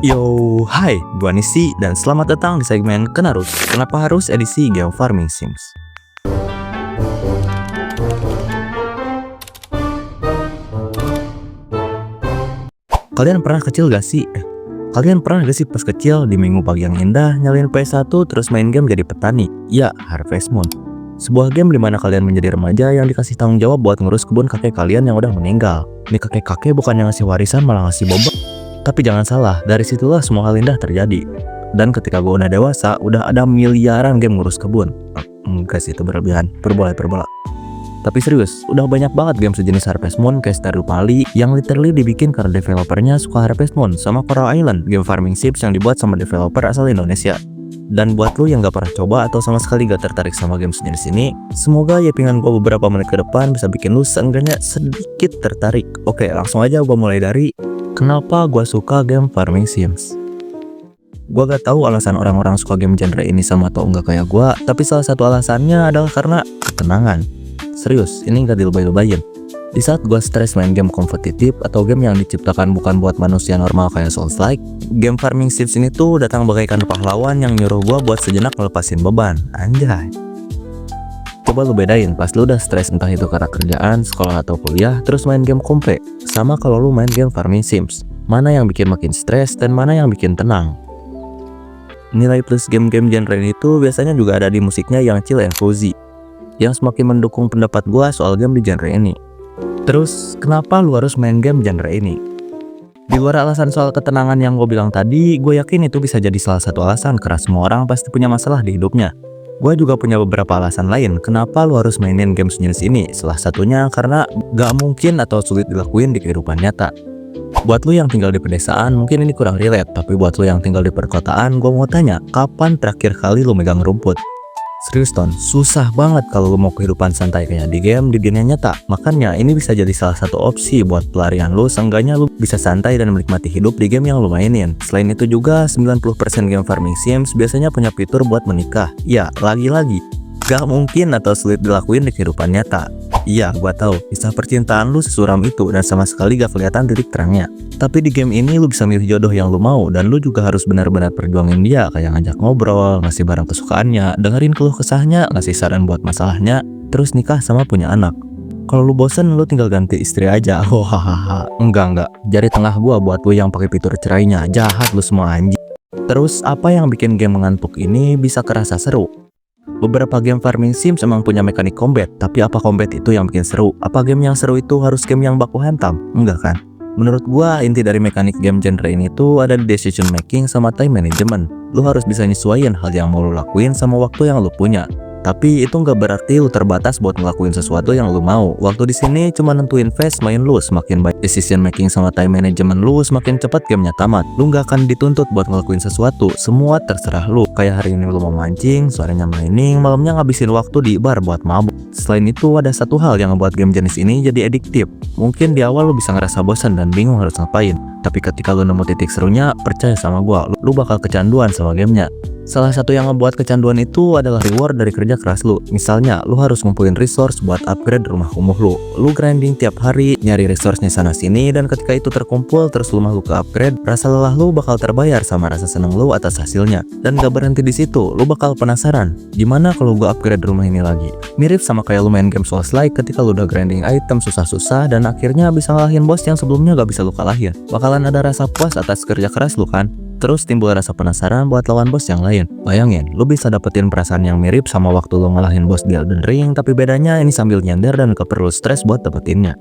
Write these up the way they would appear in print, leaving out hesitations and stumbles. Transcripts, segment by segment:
Yo, hai, gua Nisi dan selamat datang di segmen Kenarus. Kenapa harus edisi Game Farming Sims? Kalian pernah kecil gak sih? Kalian pernah gak sih pas kecil di minggu pagi yang indah nyalain PS1 terus main game jadi petani? Ya, Harvest Moon. Sebuah game dimana kalian menjadi remaja yang dikasih tanggung jawab buat ngurus kebun kakek kalian yang udah meninggal. Ini kakek-kakek bukan yang ngasih warisan malah ngasih bobot. Tapi jangan salah, dari situlah semua hal indah terjadi. Dan ketika gue udah dewasa, udah ada miliaran game ngurus kebun. Enggak sih, itu berlebihan. Perbola. Tapi serius, udah banyak banget game sejenis Harvest Moon kayak Stardew Valley yang literally dibikin karena developernya suka Harvest Moon, sama Coral Island, game farming sims yang dibuat sama developer asal Indonesia. Dan buat lu yang gak pernah coba atau sama sekali gak tertarik sama game sejenis ini, semoga yapingan gue beberapa menit ke depan bisa bikin lu seenggaknya sedikit tertarik. Oke, langsung aja gue mulai dari kenapa gue suka game farming sims. Gue gak tahu alasan orang-orang suka game genre ini sama atau enggak kayak gue, tapi salah satu alasannya adalah karena ketenangan. Serius, ini gak dilebay-lebayin. Di saat gue stres main game kompetitif atau game yang diciptakan bukan buat manusia normal kayak Souls-like, game farming sims ini tuh datang bagaikan pahlawan yang nyuruh gue buat sejenak ngelepasin beban. Anjay. Coba lu bedain pas lu udah stres entah itu karena kerjaan, sekolah atau kuliah, terus main game kompe, sama kalau lu main game farming sims. Mana yang bikin makin stres dan mana yang bikin tenang? Nilai plus game-game genre ini tuh biasanya juga ada di musiknya yang chill and cozy, yang semakin mendukung pendapat gua soal game di genre ini. Terus, kenapa lu harus main game genre ini? Di luar alasan soal ketenangan yang gue bilang tadi, gue yakin itu bisa jadi salah satu alasan karena semua orang pasti punya masalah di hidupnya. Gue juga punya beberapa alasan lain kenapa lu harus mainin game sejenis ini. Salah satunya karena gak mungkin atau sulit dilakuin di kehidupan nyata. Buat lu yang tinggal di pedesaan mungkin ini kurang relate, tapi buat lu yang tinggal di perkotaan, gue mau tanya, kapan terakhir kali lu megang rumput? Serius Ton, susah banget kalau lu mau kehidupan santai kayak di game di dunia nyata. Makanya ini bisa jadi salah satu opsi buat pelarian lu, seenggaknya lu bisa santai dan menikmati hidup di game yang lu mainin. Selain itu juga 90% game farming sims biasanya punya fitur buat menikah. Ya, lagi-lagi gak mungkin atau sulit dilakuin di kehidupan nyata. Iya, gua tahu kisah percintaan lu sesuram itu dan sama sekali gak kelihatan titik terangnya. Tapi di game ini lu bisa milih jodoh yang lu mau, dan lu juga harus benar-benar perjuangin dia, kayak ngajak ngobrol, ngasih barang kesukaannya, dengerin keluh kesahnya, ngasih saran buat masalahnya, terus nikah sama punya anak. Kalau lu bosen, lu tinggal ganti istri aja. Hahaha. Enggak. Jari tengah gua buat lu yang pakai fitur cerainya. Jahat lu semua anjing. Terus apa yang bikin game mengantuk ini bisa kerasa seru? Beberapa game farming sims emang punya mekanik combat, tapi apa combat itu yang bikin seru? Apa game yang seru itu harus game yang baku hantam? Enggak kan? Menurut gua, inti dari mekanik game genre ini tuh ada di decision making sama time management. Lu harus bisa nyesuaiin hal yang mau lu lakuin sama waktu yang lu punya. Tapi itu nggak berarti lu terbatas buat ngelakuin sesuatu yang lu mau. Waktu di sini cuma nentuin phase main lu, semakin baik decision making sama time management lu, semakin cepat gamenya tamat. Lu nggak akan dituntut buat ngelakuin sesuatu, semua terserah lu. Kayak hari ini lu mau mancing, sorenya mining, malamnya ngabisin waktu di bar buat mabuk. Selain itu ada satu hal yang ngebuat game jenis ini jadi adiktif. Mungkin di awal lu bisa ngerasa bosan dan bingung harus ngapain, tapi ketika lu nemu titik serunya, percaya sama gua, lu bakal kecanduan sama gamenya. Salah satu yang ngebuat kecanduan itu adalah reward dari kerja keras lu. Misalnya, lu harus ngumpulin resource buat upgrade rumah kumuh lu. Lu grinding tiap hari, nyari resource-nya sana sini, dan ketika itu terkumpul terus rumah lu ke upgrade, rasa lelah lu bakal terbayar sama rasa seneng lu atas hasilnya. Dan gak berhenti di situ, lu bakal penasaran, gimana kalau gua upgrade rumah ini lagi? Mirip sama kayak lu main game Souls-like ketika lu udah grinding item susah-susah dan akhirnya bisa ngalahin bos yang sebelumnya gak bisa lu kalahin. Bakalan ada rasa puas atas kerja keras lu kan? Terus timbul rasa penasaran buat lawan bos yang lain. Bayangin, lu bisa dapetin perasaan yang mirip sama waktu lu ngalahin bos di Elden Ring, tapi bedanya ini sambil nyender dan gak perlu stres buat dapetinnya.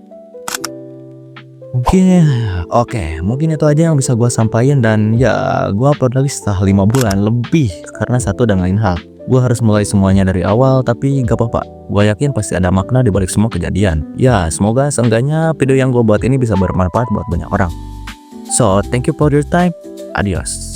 Mungkin itu aja yang bisa gua sampaikan, dan ya gua upload lagi setelah 5 bulan lebih karena satu dan lain hal. Gua harus mulai semuanya dari awal, tapi gak apa-apa. Gua yakin pasti ada makna di balik semua kejadian. Ya, semoga seenggaknya video yang gua buat ini bisa bermanfaat buat banyak orang. So, thank you for your time. Adios.